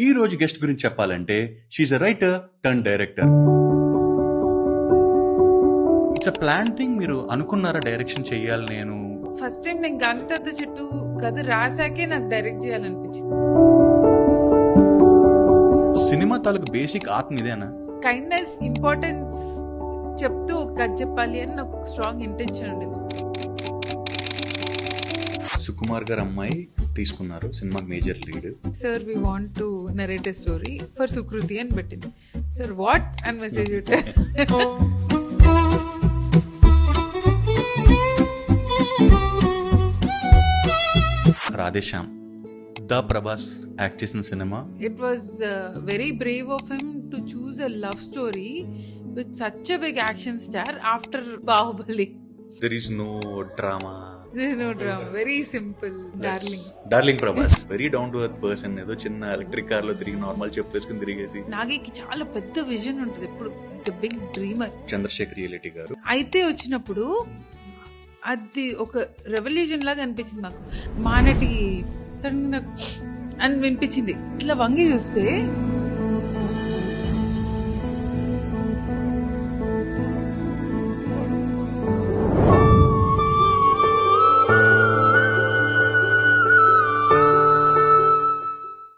ఈ రోజు గెస్ట్ గురించి చెప్పాలంటే she a writer turn director. It's a plan thing. మీరు అనుకున్నారా డైరెక్షన్ చెయ్యాలి? నేను ఫస్ట్ టైం నేను గాంధీ చుట్టూ కథ రాసాకే నాకు డైరెక్ట్ చేయాలనిపించింది. సినిమా తాలూకు బేసిక్ ఆత్మ ఇదేనా? కైండ్నెస్, ఇంపార్టెన్స్ చెప్తూ ఒక కథ చెప్పాలి అని నాకు స్ట్రాంగ్ ఇంటెన్షన్ ఉండేది. సుకుమార్ గారు అమ్మాయి తీసుకున్నారు cinema major lead. Sir we want to narrate a story for Sukriti అని పెట్టింది. సార్ వాట్ అని మెసేజ్ పెట్టారు. రాధేశ్యామ్ ద ప్రభాస్ యాక్ట్ చేసిన cinema. It was very brave of him to choose a love story with such a big action star after Baahubali. There is no drama. There is no drama. Very simple, darling. Darling Prabhas. Very down to earth person. ఏదో చిన్న electric car లో తిరిగి normal చెప్పులేసుకుని తిరిగేసి. నాగేకి చాలా పెద్ద vision ఉంటుంది ఎప్పుడు. It's big dreamer. Chandrashekhar Yeleti గారు అయితే వచ్చినప్పుడు అది ఒక రెవల్యూషన్ లాగా అనిపించింది నాకు. మానటి సడన్ గా నాకు అని వినిపించింది. ఇట్లా వంగి చూస్తే